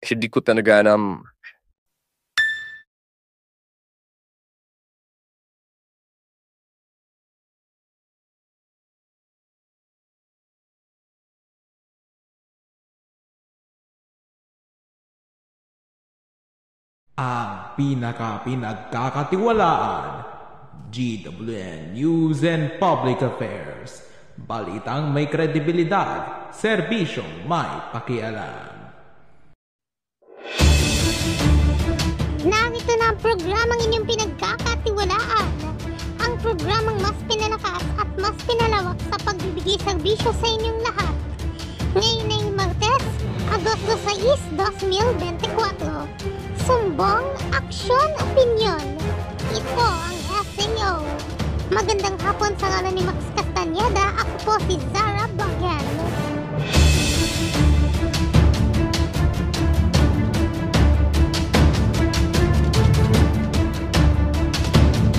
Hindi ko talaga alam. Ang pinagkakatiwalaan, GWN News and Public Affairs. Balitang may kredibilidad, serbisyong may pakialam. Narito na ang programang inyong pinagkakatiwalaan. Ang programang mas pinalakas at mas pinalawak sa pagbibigay serbisyo sa inyong lahat. Ngayon ay Martes, Agosto 6, 2024. Sumbong, aksyon, opinyon. Ito ang SAO. Magandang hapon sa ngalan ni Max Castañeda. Ako po si Zara Bagan.